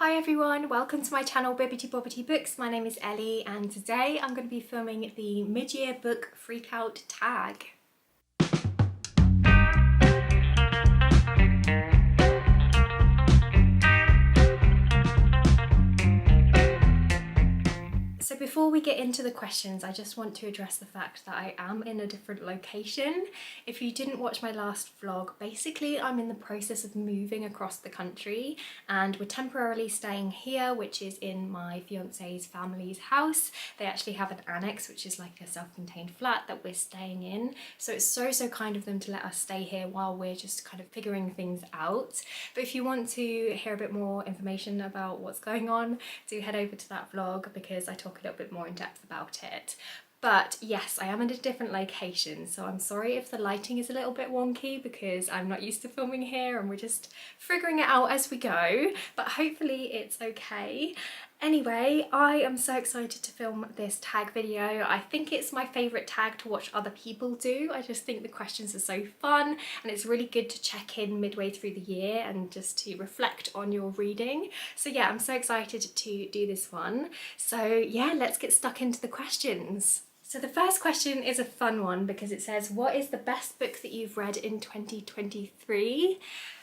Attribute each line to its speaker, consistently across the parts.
Speaker 1: Hi everyone, welcome to my channel Bibbidi Bobbidi Books. My name is Ellie and today I'm going to be filming the mid-year book Freakout tag. So before we get into the questions, I just want to address the fact that I am in a different location. If you didn't watch my last vlog, basically I'm in the process of moving across the country and we're temporarily staying here, which is in my fiance's family's house. They actually have an annex, which is like a self-contained flat that we're staying in. So it's so kind of them to let us stay here while we're just kind of figuring things out. But if you want to hear a bit more information about what's going on, do head over to that vlog because I talk a little bit more in depth about it. But yes, I am in a different location, so I'm sorry if the lighting is a little bit wonky because I'm not used to filming here and we're just figuring it out as we go, but hopefully it's okay. Anyway, I am so excited to film this tag video. I think it's my favourite tag to watch other people do. I just think the questions are so fun and it's really good to check in midway through the year and just to reflect on your reading. So yeah, I'm so excited to do this one. So yeah, let's get stuck into the questions. So the first question is a fun one because it says, what is the best book that you've read in 2023?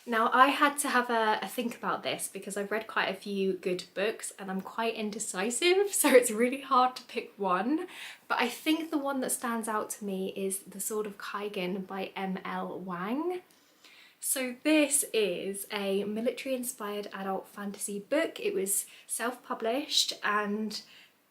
Speaker 1: Now I had to have a think about this because I've read quite a few good books and I'm quite indecisive, so it's really hard to pick one. But I think the one that stands out to me is The Sword of Kaigan by M.L. Wang. So this is a military-inspired adult fantasy book. It was self-published and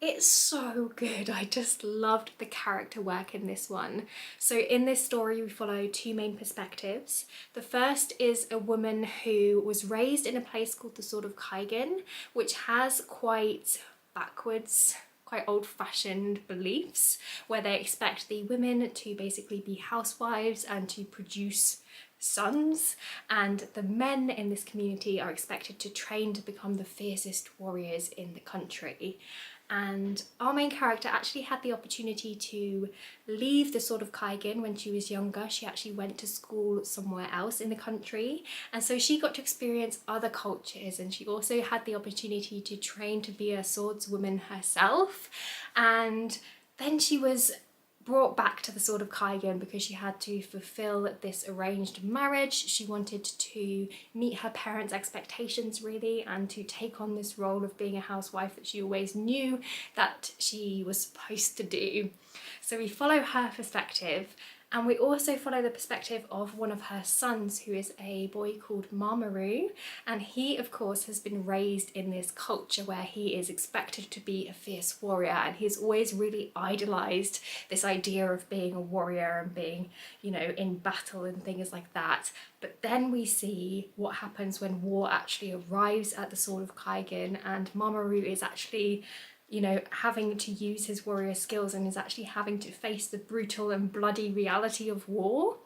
Speaker 1: it's so good. I just loved the character work in this one. So in this story we follow two main perspectives. The first is a woman who was raised in a place called the Sword of Kaigan, which has quite backwards, quite old-fashioned beliefs where they expect the women to basically be housewives and to produce sons, and the men in this community are expected to train to become the fiercest warriors in the country. And our main character actually had the opportunity to leave the Sword of Kaigan when she was younger. She actually went to school somewhere else in the country, and so she got to experience other cultures, and she also had the opportunity to train to be a swordswoman herself. And then she was brought back to the Sword of Kaigan because she had to fulfill this arranged marriage. She wanted to meet her parents' expectations really and to take on this role of being a housewife that she always knew that she was supposed to do. So we follow her perspective, and we also follow the perspective of one of her sons, who is a boy called Mamoru, and he of course has been raised in this culture where he is expected to be a fierce warrior, and he's always really idolised this idea of being a warrior and being, you know, in battle and things like that. But then we see what happens when war actually arrives at the Sword of Kaigan, and Mamoru is actually, you know, having to use his warrior skills and is actually having to face the brutal and bloody reality of war.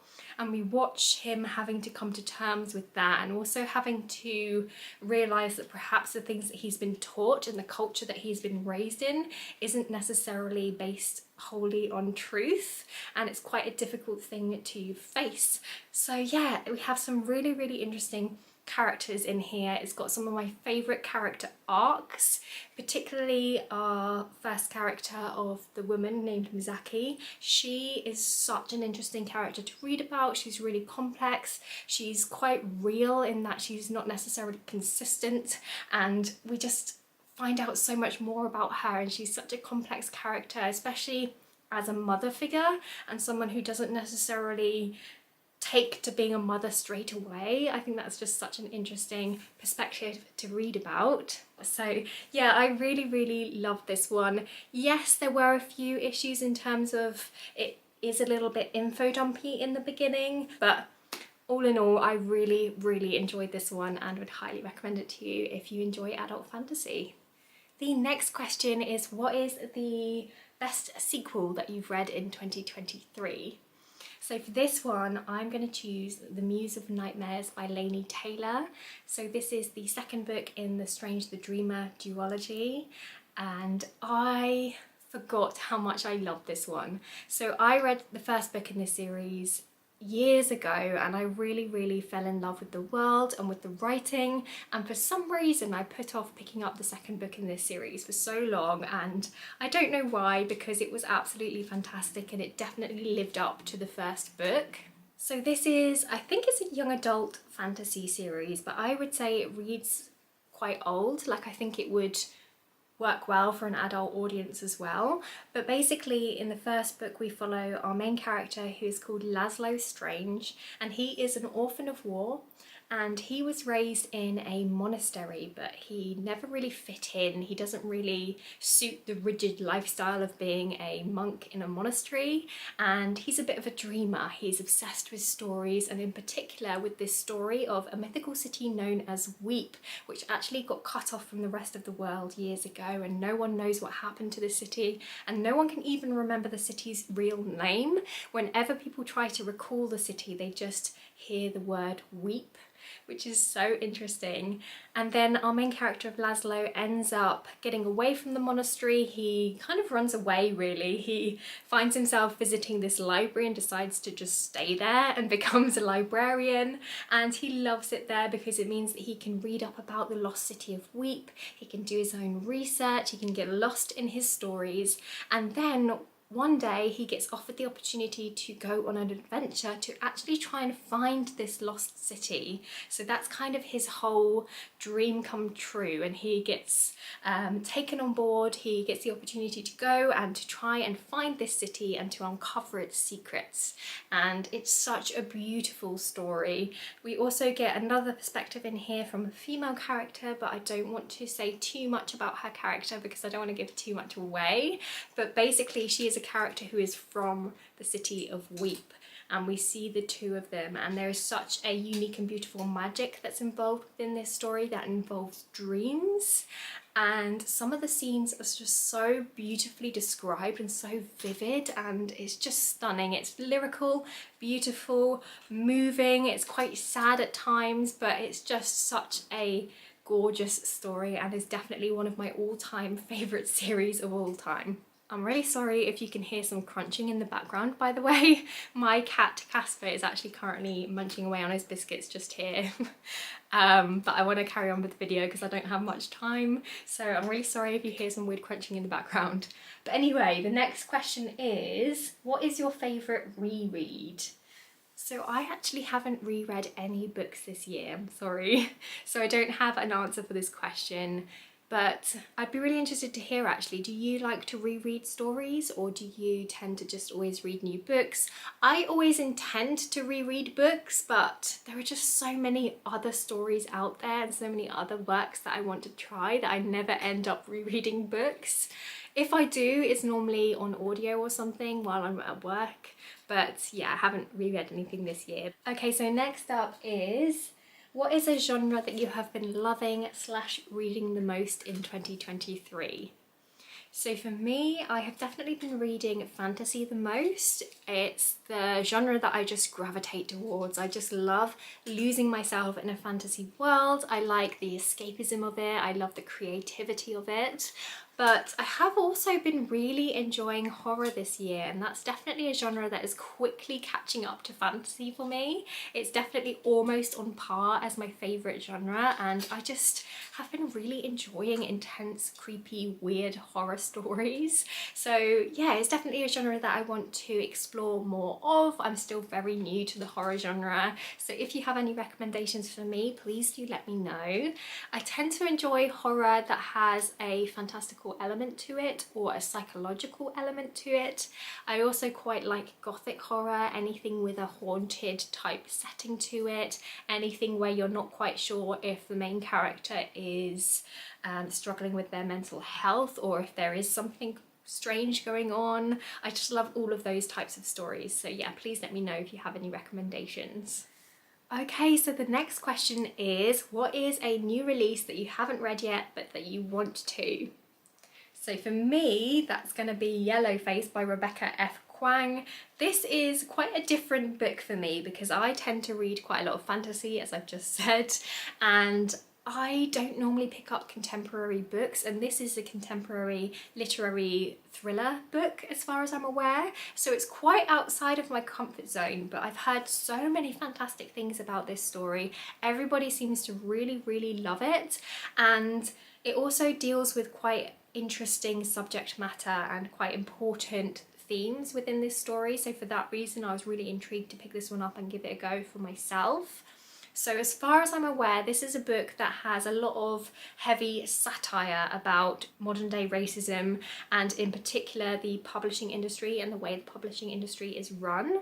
Speaker 1: And we watch him having to come to terms with that, and also having to realise that perhaps the things that he's been taught and the culture that he's been raised in isn't necessarily based wholly on truth, and it's quite a difficult thing to face. So yeah, we have some really interesting characters in here. It's got some of my favourite character arcs, particularly our first character of the woman named Mizaki. She is such an interesting character to read about. She's really complex. She's quite real in that she's not necessarily consistent, and we just find out so much more about her, and she's such a complex character, especially as a mother figure and someone who doesn't necessarily take to being a mother straight away. I think that's just such an interesting perspective to read about. So yeah, I really love this one. Yes, there were a few issues in terms of it is a little bit info dumpy in the beginning, but all in all, I really enjoyed this one and would highly recommend it to you if you enjoy adult fantasy. The next question is, what is the best sequel that you've read in 2023? So for this one, I'm going to choose The Muse of Nightmares by Laini Taylor. So this is the second book in the Strange the Dreamer duology, and I forgot how much I love this one. So I read the first book in this series years ago, and I really fell in love with the world and with the writing, and for some reason I put off picking up the second book in this series for so long, and I don't know why, because it was absolutely fantastic and it definitely lived up to the first book. So this is, I think it's a young adult fantasy series, but I would say it reads quite old. Like, I think it would work well for an adult audience as well. But basically in the first book we follow our main character, who is called Laszlo Strange, and he is an orphan of war, and he was raised in a monastery, but he never really fit in. He doesn't really suit the rigid lifestyle of being a monk in a monastery, and he's a bit of a dreamer. He's obsessed with stories, and in particular with this story of a mythical city known as Weep, which actually got cut off from the rest of the world years ago, and no one knows what happened to the city, and no one can even remember the city's real name. Whenever people try to recall the city, they just hear the word Weep, which is so interesting. And then our main character of Laszlo ends up getting away from the monastery. He kind of runs away, really. He finds himself visiting this library and decides to just stay there and becomes a librarian, and he loves it there because it means that he can read up about the lost city of Weep, he can do his own research, he can get lost in his stories, and then one day he gets offered the opportunity to go on an adventure to actually try and find this lost city. So that's kind of his whole dream come true, and he gets taken on board. He gets the opportunity to go and to try and find this city and to uncover its secrets, and it's such a beautiful story. We also get another perspective in here from a female character, but I don't want to say too much about her character because I don't want to give too much away. But basically she is a character who is from the city of Weep, and we see the two of them, and there is such a unique and beautiful magic that's involved within this story that involves dreams, and some of the scenes are just so beautifully described and so vivid, and it's just stunning. It's lyrical, beautiful, moving, it's quite sad at times, but it's just such a gorgeous story and is definitely one of my all-time favourite series of all time. I'm really sorry if you can hear some crunching in the background, by the way. My cat Casper is actually currently munching away on his biscuits just here. But I want to carry on with the video because I don't have much time, so I'm really sorry if you hear some weird crunching in the background. But anyway, the next question is, what is your favourite reread? So I actually haven't reread any books this year, I'm sorry. So I don't have an answer for this question. But I'd be really interested to hear actually, do you like to reread stories, or do you tend to just always read new books? I always intend to reread books, but there are just so many other stories out there and so many other works that I want to try that I never end up rereading books. If I do, it's normally on audio or something while I'm at work, but yeah, I haven't reread anything this year. Okay, so next up is, what is a genre that you have been loving / reading the most in 2023? So for me, I have definitely been reading fantasy the most. It's the genre that I just gravitate towards. I just love losing myself in a fantasy world. I like the escapism of it. I love the creativity of it. But I have also been really enjoying horror this year, and that's definitely a genre that is quickly catching up to fantasy for me. It's definitely almost on par as my favourite genre, and I just have been really enjoying intense, creepy, weird horror stories. So yeah, it's definitely a genre that I want to explore more of. I'm still very new to the horror genre, so if you have any recommendations for me, please do let me know. I tend to enjoy horror that has a fantastical element to it or a psychological element to it. I also quite like gothic horror, anything with a haunted type setting to it, anything where you're not quite sure if the main character is struggling with their mental health or if there is something strange going on. I just love all of those types of stories, so yeah, please let me know if you have any recommendations. Okay, so the next question is, what is a new release that you haven't read yet but that you want to? So for me, that's going to be Yellowface by Rebecca F. Kwang. This is quite a different book for me because I tend to read quite a lot of fantasy, as I've just said, and I don't normally pick up contemporary books, and this is a contemporary literary thriller book as far as I'm aware, so it's quite outside of my comfort zone, but I've heard so many fantastic things about this story. Everybody seems to really love it, and it also deals with quite interesting subject matter and quite important themes within this story, so for that reason I was really intrigued to pick this one up and give it a go for myself. So as far as I'm aware, this is a book that has a lot of heavy satire about modern day racism, and in particular the publishing industry and the way the publishing industry is run.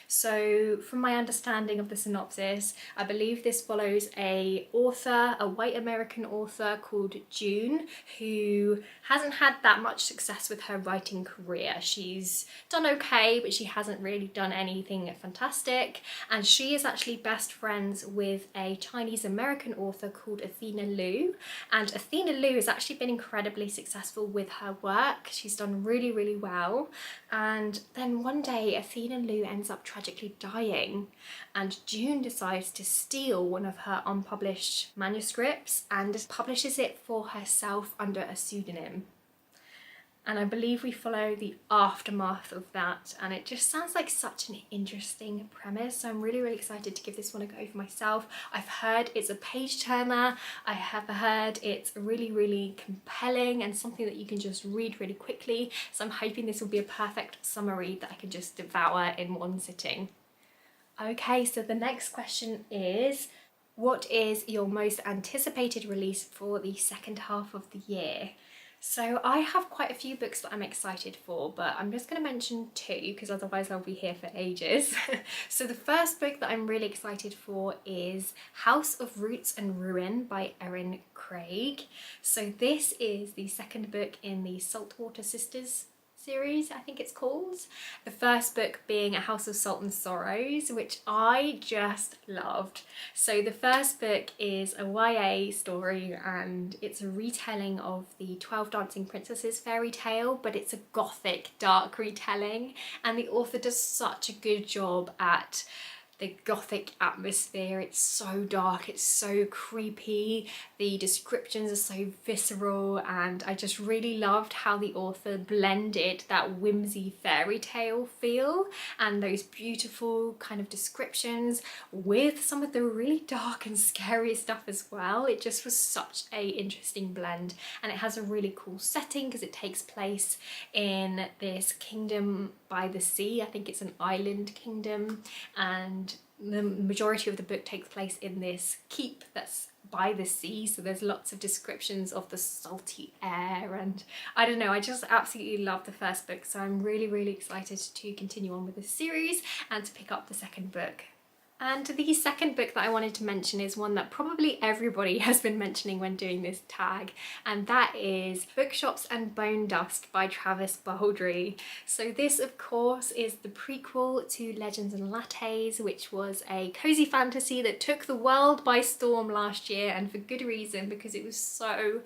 Speaker 1: So from my understanding of the synopsis, I believe this follows a white American author called June, who hasn't had that much success with her writing career. She's done okay, but she hasn't really done anything fantastic. And she is actually best friends with a Chinese American author called Athena Liu. And Athena Liu has actually been incredibly successful with her work. She's done really well. And then one day Athena Liu ends up tragically dying, and June decides to steal one of her unpublished manuscripts and publishes it for herself under a pseudonym. And I believe we follow the aftermath of that, and it just sounds like such an interesting premise, so I'm really excited to give this one a go for myself. I've heard it's a page turner, I have heard it's really compelling and something that you can just read really quickly, so I'm hoping this will be a perfect summer read that I can just devour in one sitting. Okay, so the next question is, what is your most anticipated release for the second half of the year? So I have quite a few books that I'm excited for, but I'm just going to mention two because otherwise I'll be here for ages. So the first book that I'm really excited for is House of Roots and Ruin by Erin Craig. So this is the second book in the Saltwater Sisters series, I think it's called. The first book being A House of Salt and Sorrows, which I just loved. So the first book is a YA story, and it's a retelling of the 12 Dancing Princesses fairy tale, but it's a gothic dark retelling, and the author does such a good job at the gothic atmosphere. It's so dark, it's so creepy, the descriptions are so visceral, and I just really loved how the author blended that whimsy fairy tale feel and those beautiful kind of descriptions with some of the really dark and scary stuff as well. It just was such a interesting blend, and it has a really cool setting because it takes place in this kingdom by the sea. I think it's an island kingdom, and the majority of the book takes place in this keep that's by the sea, so there's lots of descriptions of the salty air, and I don't know, I just absolutely love the first book, so I'm really excited to continue on with this series and to pick up the second book. And the second book that I wanted to mention is one that probably everybody has been mentioning when doing this tag, and that is Bookshops and Bone Dust by Travis Baldree. So this, of course, is the prequel to Legends and Lattes, which was a cozy fantasy that took the world by storm last year, and for good reason, because it was so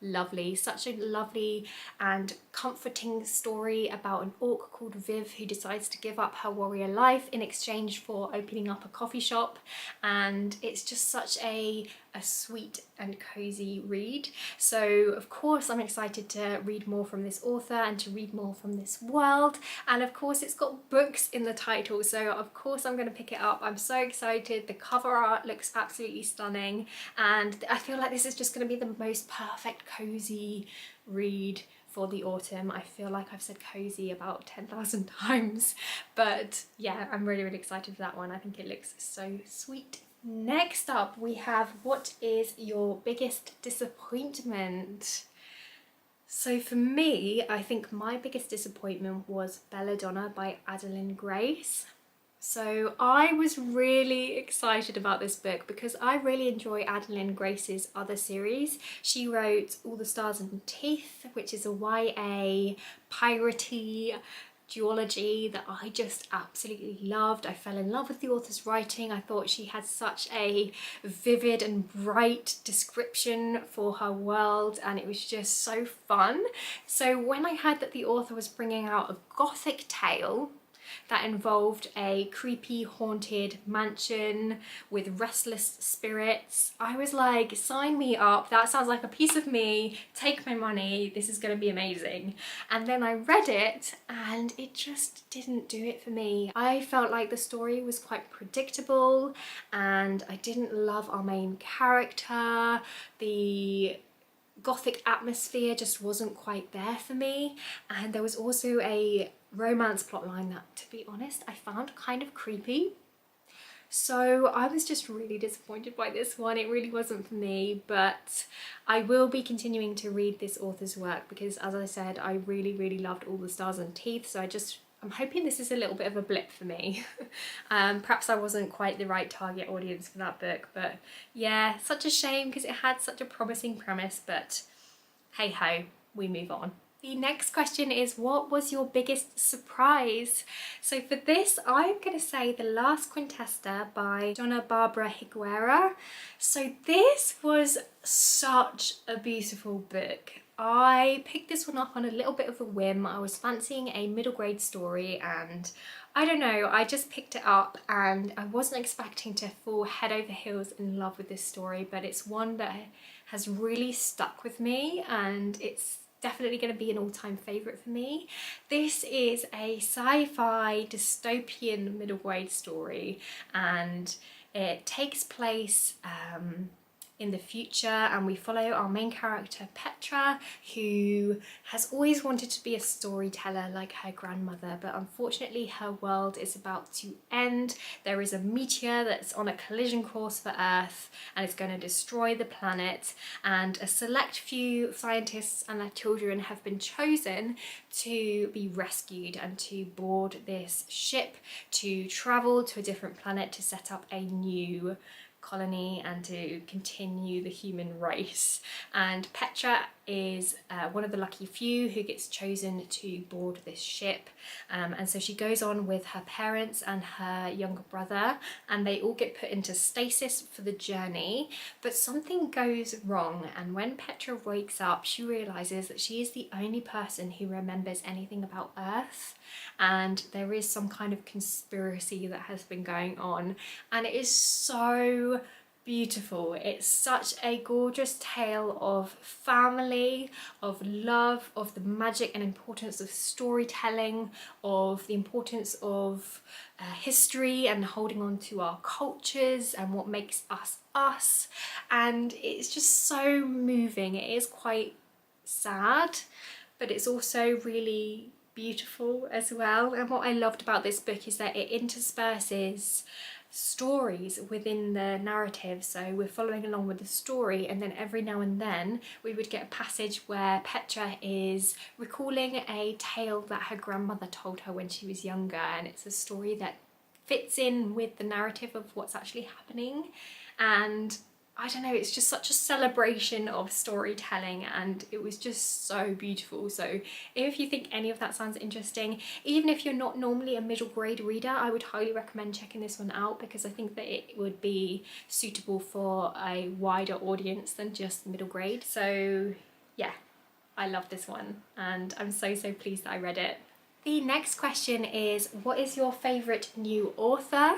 Speaker 1: lovely. Such a lovely and comforting story about an orc called Viv who decides to give up her warrior life in exchange for opening up a coffee shop, and it's just such a sweet and cozy read. So of course I'm excited to read more from this author and to read more from this world, and of course it's got books in the title, so of course I'm going to pick it up. I'm so excited. The cover art looks absolutely stunning, and I feel like this is just going to be the most perfect cozy read for the autumn. I feel like I've said cozy about 10,000 times, but yeah, I'm really excited for that one. I think it looks so sweet. Next up we have what is your biggest disappointment? So for me, I think my biggest disappointment was Belladonna by Adeline Grace. So I was really excited about this book because I really enjoy Adeline Grace's other series. She wrote All the Stars and Teeth, which is a YA piratey duology that I just absolutely loved. I fell in love with the author's writing. I thought she had such a vivid and bright description for her world, and it was just so fun. So when I heard that the author was bringing out a gothic tale, that involved a creepy haunted mansion with restless spirits. I was like, sign me up, that sounds like a piece of me, take my money, this is gonna be amazing. And then I read it and it just didn't do it for me. I felt like the story was quite predictable and I didn't love our main character. The gothic atmosphere just wasn't quite there for me, and there was also a romance plotline that, to be honest, I found kind of creepy. So I was just really disappointed by this one. It really wasn't for me, but I will be continuing to read this author's work because, as I said, I really loved All the Stars and Teeth, so I'm hoping this is a little bit of a blip for me. Perhaps I wasn't quite the right target audience for that book, but yeah, such a shame because it had such a promising premise, but hey ho, we move on. The next question is, what was your biggest surprise? So for this, I'm going to say The Last Quintessa by Donna Barbara Higuera. So this was such a beautiful book. I picked this one up on a little bit of a whim. I was fancying a middle grade story and I don't know, I just picked it up and I wasn't expecting to fall head over heels in love with this story, but it's one that has really stuck with me and it's definitely going to be an all-time favourite for me. This is a sci-fi dystopian middle grade story and it takes place in the future, and we follow our main character Petra, who has always wanted to be a storyteller like her grandmother, but unfortunately her world is about to end. There is a meteor that's on a collision course for Earth and it's going to destroy the planet, and a select few scientists and their children have been chosen to be rescued and to board this ship to travel to a different planet to set up a new colony and to continue the human race. And Petra is one of the lucky few who gets chosen to board this ship, and so she goes on with her parents and her younger brother, and they all get put into stasis for the journey, but something goes wrong, and when Petra wakes up she realizes that she is the only person who remembers anything about Earth, and there is some kind of conspiracy that has been going on, and it is so beautiful. It's such a gorgeous tale of family, of love, of the magic and importance of storytelling, of the importance of history and holding on to our cultures and what makes us us, and it's just so moving. It is quite sad, but it's also really beautiful as well. And what I loved about this book is that it intersperses stories within the narrative, so we're following along with the story, and then every now and then we would get a passage where Petra is recalling a tale that her grandmother told her when she was younger, and it's a story that fits in with the narrative of what's actually happening. And I don't know, it's just such a celebration of storytelling, and it was just so beautiful. So if you think any of that sounds interesting, even if you're not normally a middle grade reader, I would highly recommend checking this one out because I think that it would be suitable for a wider audience than just middle grade. So yeah, I love this one and I'm so pleased that I read it. The next question is, what is your favourite new author?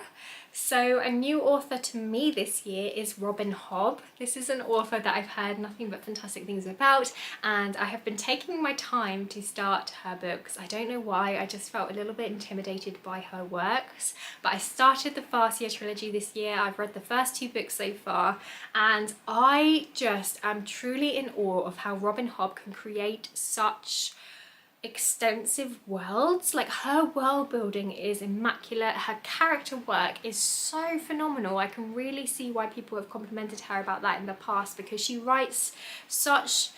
Speaker 1: So a new author to me this year is Robin Hobb. This is an author that I've heard nothing but fantastic things about, and I have been taking my time to start her books. I don't know why, I just felt a little bit intimidated by her works, but I started the Farseer trilogy this year. I've read the first 2 books so far, and I just am truly in awe of how Robin Hobb can create such extensive worlds. Like, her world building is immaculate, her character work is so phenomenal. I can really see why people have complimented her about that in the past, because she writes such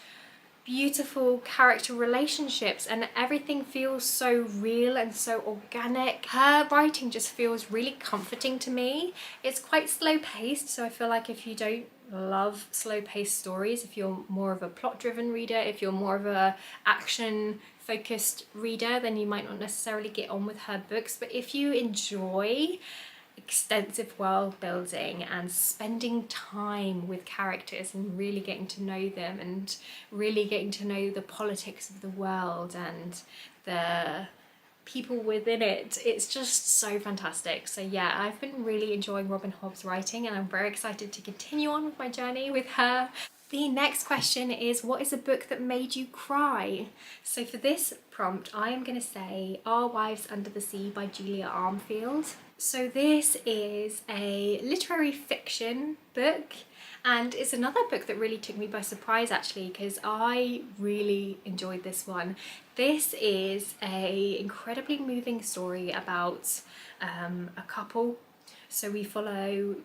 Speaker 1: beautiful character relationships and everything feels so real and so organic. Her writing just feels really comforting to me. It's quite slow paced, so I feel like if you don't love slow paced stories, if you're more of a plot driven reader, if you're more of a action focused reader, then you might not necessarily get on with her books. But if you enjoy extensive world building and spending time with characters and really getting to know them and really getting to know the politics of the world and the people within it. It's just so fantastic. So yeah, I've been really enjoying Robin Hobb's writing, and I'm very excited to continue on with my journey with her. The next question is, what is a book that made you cry? So for this prompt, I am going to say Our Wives Under the Sea by Julia Armfield. So this is a literary fiction book, and it's another book that really took me by surprise actually, because I really enjoyed this one. This is a incredibly moving story about a couple. So we follow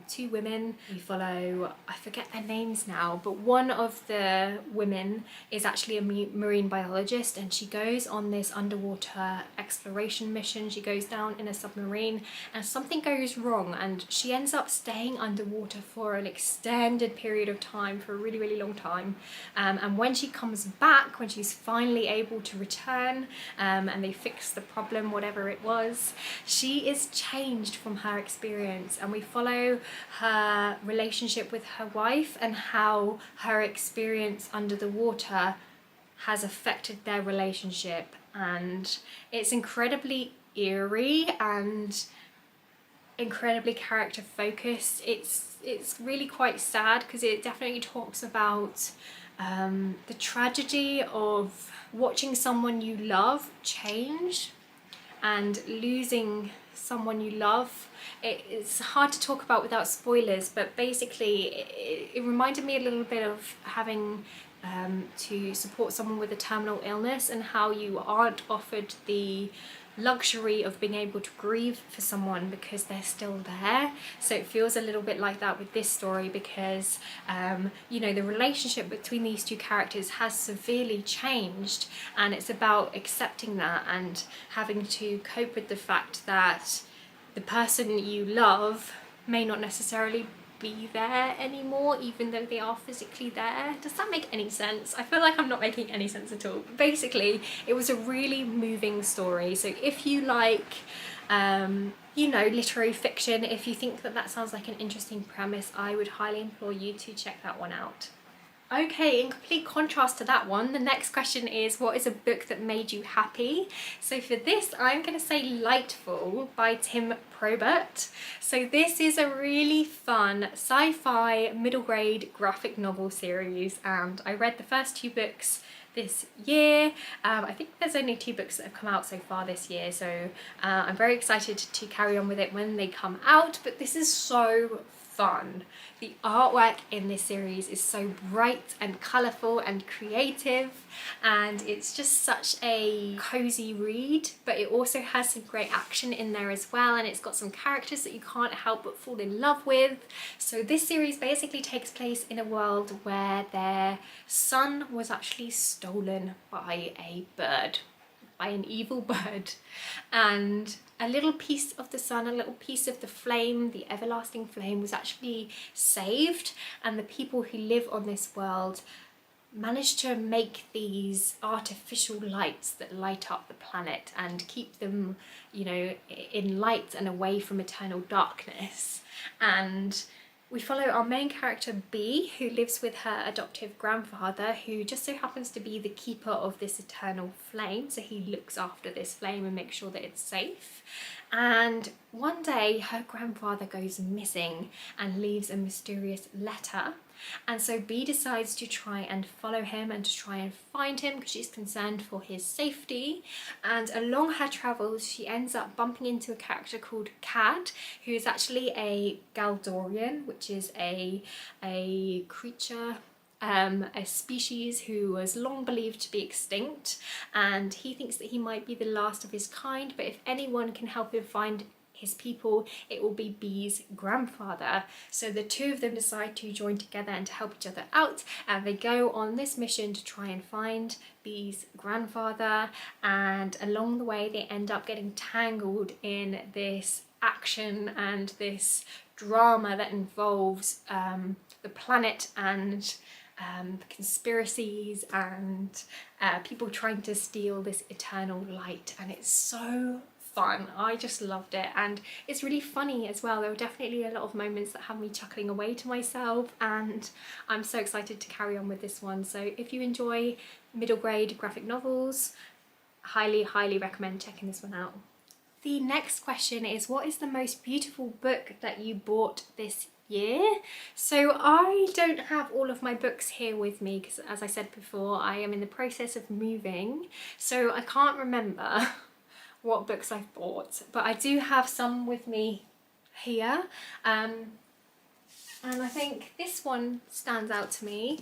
Speaker 1: two women. We follow, I forget their names now, but one of the women is actually a marine biologist, and she goes on this underwater exploration mission. She goes down in a submarine and something goes wrong, and she ends up staying underwater for an extended period of time, for a really, really long time. And when she comes back, when she's finally able to return, and they fix the problem, whatever it was, she is changed from her experience, and we follow her relationship with her wife and how her experience under the water has affected their relationship. And it's incredibly eerie and incredibly character focused. It's really quite sad, because it definitely talks about the tragedy of watching someone you love change and losing someone you love. It's hard to talk about without spoilers, but basically it reminded me a little bit of having to support someone with a terminal illness, and how you aren't offered the luxury of being able to grieve for someone because they're still there. So it feels a little bit like that with this story, because you know, the relationship between these two characters has severely changed, and it's about accepting that and having to cope with the fact that the person you love may not necessarily be there anymore, even though they are physically there. Does that make any sense? I feel like I'm not making any sense at all. But basically, it was a really moving story. So if you like you know, literary fiction, if you think that that sounds like an interesting premise, I would highly implore you to check that one out. Okay, in complete contrast to that one, the next question is, what is a book that made you happy? So for this, I'm going to say Lightfall by Tim Probert. So this is a really fun sci-fi middle grade graphic novel series, and I read the first two books this year. I think there's only 2 books that have come out so far this year, so I'm very excited to carry on with it when they come out. But this is so fun. The artwork in this series is so bright and colourful and creative, and it's just such a cozy read, but it also has some great action in there as well, and it's got some characters that you can't help but fall in love with. So this series basically takes place in a world where their son was actually stolen by a bird, by an evil bird, and a little piece of the sun, a little piece of the flame, the everlasting flame, was actually saved, and the people who live on this world managed to make these artificial lights that light up the planet and keep them, you know, in light and away from eternal darkness. And we follow our main character Bee, who lives with her adoptive grandfather, who just so happens to be the keeper of this eternal flame. So he looks after this flame and makes sure that it's safe. And one day her grandfather goes missing and leaves a mysterious letter. And so Bee decides to try and follow him and to try and find him, because she's concerned for his safety. And along her travels, she ends up bumping into a character called Cad, who is actually a Galdorian, which is a creature, a species who was long believed to be extinct, and he thinks that he might be the last of his kind, but if anyone can help him find his people, it will be Bee's grandfather. So the two of them decide to join together and to help each other out, and they go on this mission to try and find Bee's grandfather. And along the way they end up getting tangled in this action and this drama that involves the planet and conspiracies and people trying to steal this eternal light, and it's so fun. I just loved it, and it's really funny as well. There were definitely a lot of moments that had me chuckling away to myself, and I'm so excited to carry on with this one. So if you enjoy middle grade graphic novels, highly recommend checking this one out. The next question is, what is the most beautiful book that you bought this year? So I don't have all of my books here with me because, as I said before, I am in the process of moving, so I can't remember what books I've bought, but I do have some with me here. And I think this one stands out to me.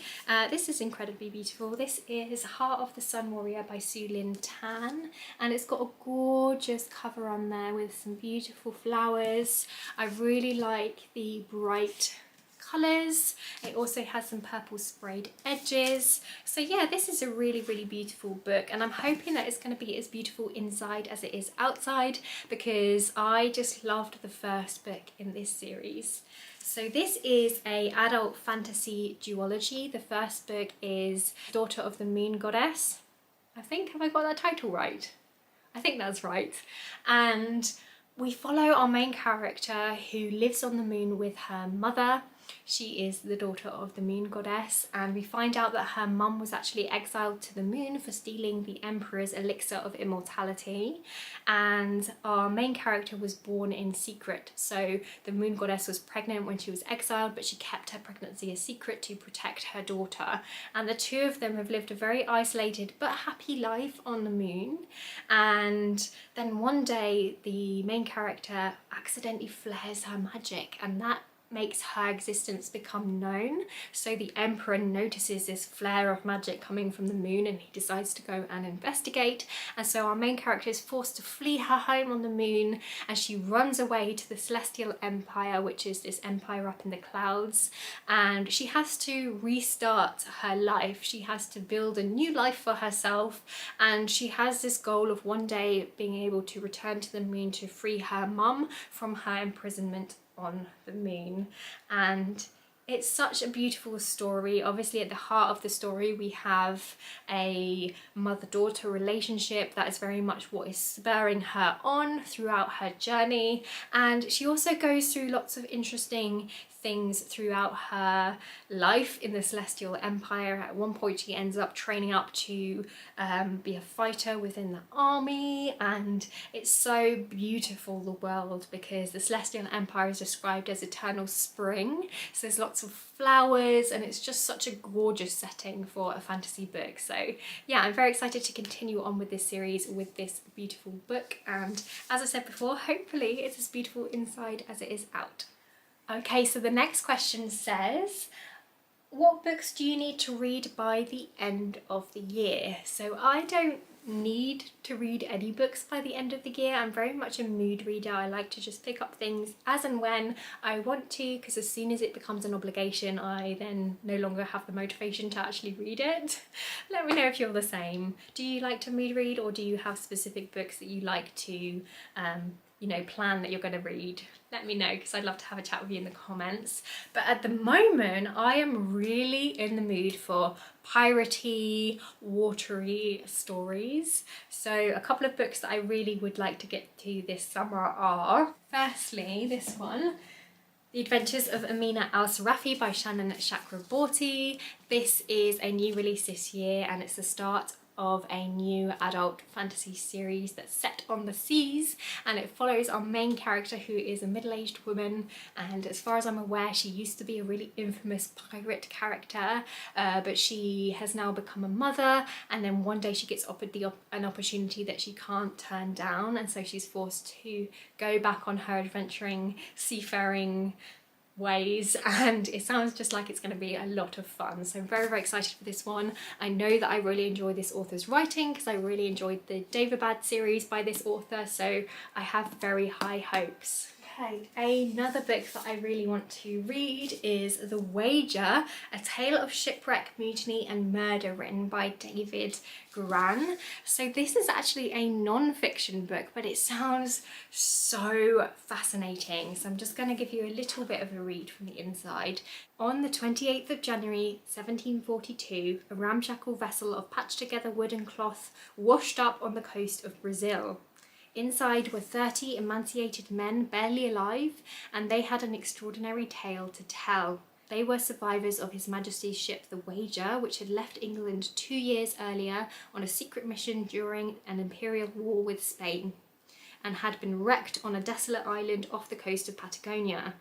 Speaker 1: This is incredibly beautiful. This is Heart of the Sun Warrior by Su Lin Tan, and it's got a gorgeous cover on there with some beautiful flowers. I really like the bright colours. It also has some purple sprayed edges. So yeah, this is a really beautiful book, and I'm hoping that it's going to be as beautiful inside as it is outside, because I just loved the first book in this series. So this is a adult fantasy duology. The first book is Daughter of the Moon Goddess. I think, have I got that title right? I think that's right. And we follow our main character who lives on the moon with her mother. She is the daughter of the moon goddess, and we find out that her mum was actually exiled to the moon for stealing the emperor's elixir of immortality, and our main character was born in secret. So the moon goddess was pregnant when she was exiled, but she kept her pregnancy a secret to protect her daughter, and the two of them have lived a very isolated but happy life on the moon. And then one day the main character accidentally flares her magic, and that makes her existence become known. So the emperor notices this flare of magic coming from the moon, and he decides to go and investigate. And so our main character is forced to flee her home on the moon, and she runs away to the Celestial Empire, which is this empire up in the clouds, and she has to restart her life. She has to build a new life for herself, and she has this goal of one day being able to return to the moon to free her mum from her imprisonment on the moon. And it's such a beautiful story. Obviously at the heart of the story we have a mother-daughter relationship that is very much what is spurring her on throughout her journey, and she also goes through lots of interesting things throughout her life in the Celestial Empire. At one point she ends up training up to be a fighter within the army, and it's so beautiful, the world, because the Celestial Empire is described as eternal spring, so there's lots of flowers, and it's just such a gorgeous setting for a fantasy book. So yeah, I'm very excited to continue on with this series with this beautiful book, and as I said before, hopefully it's as beautiful inside as it is out. Okay, so the next question says, what books do you need to read by the end of the year? So I don't need to read any books by the end of the year. I'm very much a mood reader. I like to just pick up things as and when I want to, because as soon as it becomes an obligation, I then no longer have the motivation to actually read it. Let me know if you're the same. Do you like to mood read, or do you have specific books that you like to plan that you're going to read? Let me know, because I'd love to have a chat with you in the comments. But at the moment I am really in the mood for piratey, watery stories. So a couple of books that I really would like to get to this summer are, firstly, this one, The Adventures of Amina Al-Sarafi by Shannon Chakraborty. This is a new release this year, and it's the start of a new adult fantasy series that's set on the seas, and it follows our main character, who is a middle-aged woman, and as far as I'm aware she used to be a really infamous pirate character, but she has now become a mother, and then one day she gets offered an opportunity that she can't turn down, and so she's forced to go back on her adventuring, seafaring ways, and it sounds just like it's going to be a lot of fun. So I'm very excited for this one. I know that I really enjoy this author's writing, because I really enjoyed the Daverbad series by this author, so I have very high hopes. Okay, another book that I really want to read is The Wager, A Tale of Shipwreck, Mutiny and Murder, written by David Gran. So this is actually a non-fiction book, but it sounds so fascinating. So I'm just going to give you a little bit of a read from the inside. On the 28th of January 1742, a ramshackle vessel of patched together wood and cloth washed up on the coast of Brazil. Inside were 30 emaciated men barely alive, and they had an extraordinary tale to tell. They were survivors of His Majesty's ship the Wager, which had left England 2 years earlier on a secret mission during an imperial war with Spain, and had been wrecked on a desolate island off the coast of Patagonia.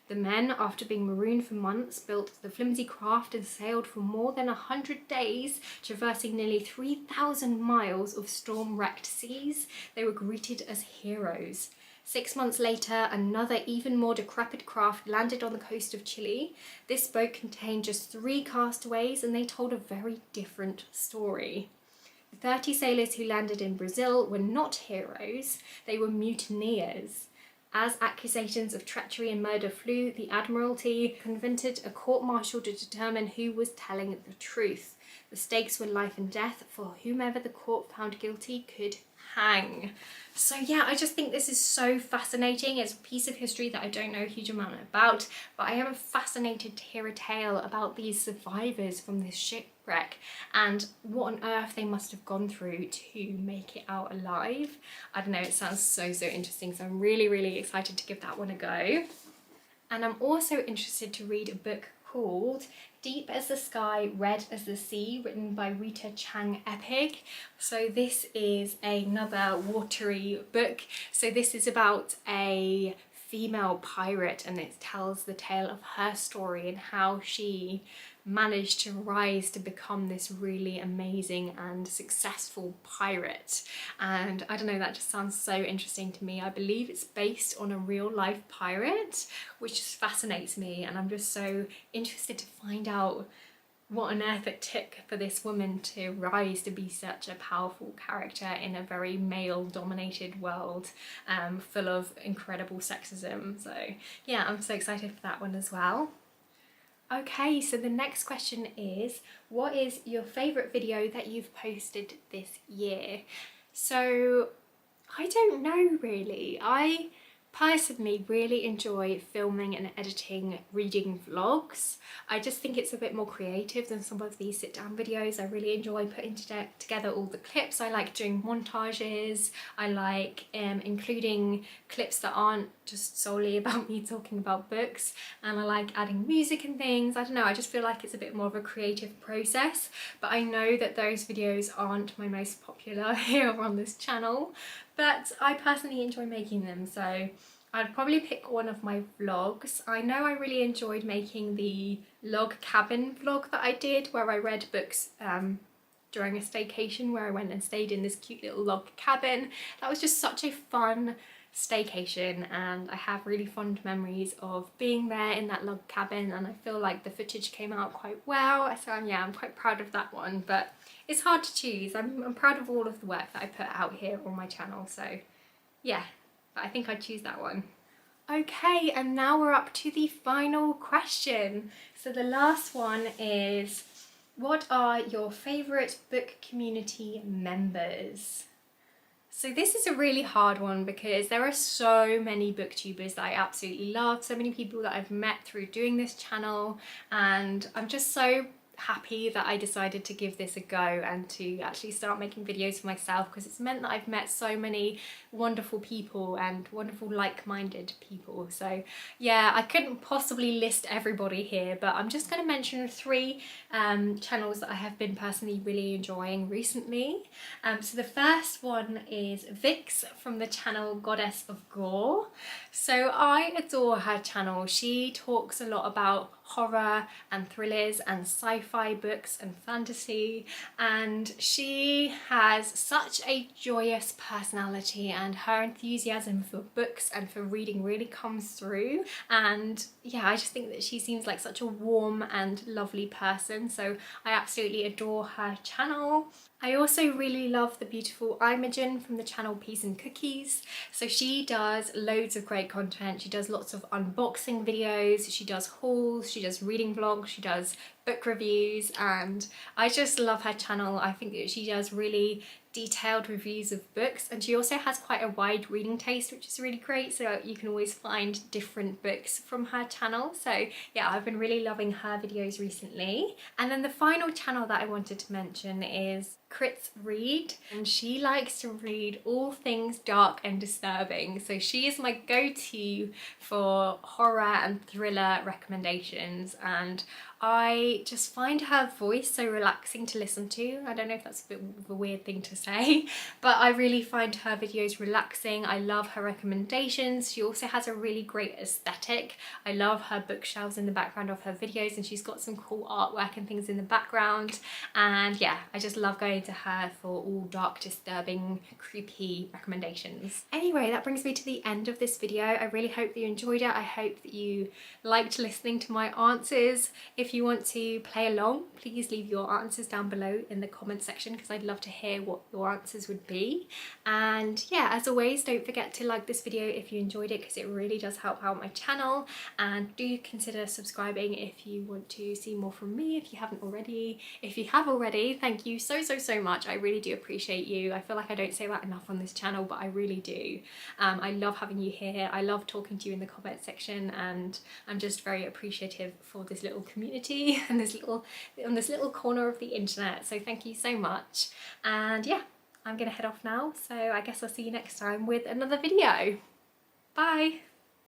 Speaker 1: The men, after being marooned for months, built the flimsy craft and sailed for more than 100 days, traversing nearly 3,000 miles of storm-wrecked seas. They were greeted as heroes. 6 months later, another even more decrepit craft landed on the coast of Chile. This boat contained just 3 castaways, and they told a very different story. The 30 sailors who landed in Brazil were not heroes, they were mutineers. As accusations of treachery and murder flew, the Admiralty convened a court-martial to determine who was telling the truth. The stakes were life and death, for whomever the court found guilty could hang. So yeah, I just think this is so fascinating. It's a piece of history that I don't know a huge amount about, but I am fascinated to hear a tale about these survivors from this shipwreck and what on earth they must have gone through to make it out alive. I don't know, it sounds so interesting, so I'm really excited to give that one a go. And I'm also interested to read a book called Deep as the Sky, Red as the Sea, written by Rita Chang Epig. So this is another watery book. So this is about a female pirate, and it tells the tale of her story and how she managed to rise to become this really amazing and successful pirate. And I don't know, that just sounds so interesting to me. I believe it's based on a real life pirate, which just fascinates me, and I'm just so interested to find out what on earth it took for this woman to rise to be such a powerful character in a very male-dominated world, full of incredible sexism. So yeah, I'm so excited for that one as well. Okay, so the next question is, what is your favourite video that you've posted this year? So I don't know really. I personally really enjoy filming and editing reading vlogs. I just think it's a bit more creative than some of these sit-down videos. I really enjoy putting together all the clips. I like doing montages. I like including clips that aren't just solely about me talking about books, and I like adding music and things. I don't know, I just feel like it's a bit more of a creative process, but I know that those videos aren't my most popular here on this channel, but I personally enjoy making them, so I'd probably pick one of my vlogs. I know I really enjoyed making the log cabin vlog that I did, where I read books during a staycation, where I went and stayed in this cute little log cabin. That was just such a fun staycation, and I have really fond memories of being there in that log cabin, and I feel like the footage came out quite well, so yeah, I'm quite proud of that one. But it's hard to choose. I'm proud of all of the work that I put out here on my channel, so yeah, but I think I'd choose that one. Okay, and now we're up to the final question. So the last one is, what are your favourite book community members? So this is a really hard one because there are so many booktubers that I absolutely love, so many people that I've met through doing this channel, and I'm just so happy that I decided to give this a go and to actually start making videos for myself, because it's meant that I've met so many wonderful people and wonderful like-minded people. So yeah, I couldn't possibly list everybody here, but I'm just going to mention 3 channels that I have been personally really enjoying recently. So the first one is Vix from the channel Goddess of Gore. So I adore her channel. She talks a lot about horror and thrillers and sci-fi books and fantasy, and she has such a joyous personality, and her enthusiasm for books and for reading really comes through. And yeah, I just think that she seems like such a warm and lovely person, so I absolutely adore her channel. I also really love the beautiful Imogen from the channel Peas and Cookies. So she does loads of great content. She does lots of unboxing videos, she does hauls, she does reading vlogs, she does book reviews, and I just love her channel. I think that she does really detailed reviews of books, and she also has quite a wide reading taste, which is really great, so you can always find different books from her channel. So yeah, I've been really loving her videos recently. And then the final channel that I wanted to mention is Reread, and she likes to read all things dark and disturbing, so she is my go-to for horror and thriller recommendations, and I just find her voice so relaxing to listen to. I don't know if that's a bit of a weird thing to say, but I really find her videos relaxing. I love her recommendations. She also has a really great aesthetic. I love her bookshelves in the background of her videos, and she's got some cool artwork and things in the background, and yeah, I just love going to her for all dark, disturbing, creepy recommendations. Anyway, that brings me to the end of this video. I really hope that you enjoyed it. I hope that you liked listening to my answers. If you want to play along, please leave your answers down below in the comment section, because I'd love to hear what your answers would be. And yeah, as always, don't forget to like this video if you enjoyed it, because it really does help out my channel, and do consider subscribing if you want to see more from me if you haven't already. If you have already, thank you so much. I really do appreciate you. I feel like I don't say that enough on this channel, but I really do. I love having you here. I love talking to you in the comment section, and I'm just very appreciative for this little community and this little corner of the internet. So thank you so much. And yeah, I'm gonna head off now. So I guess I'll see you next time with another video. Bye.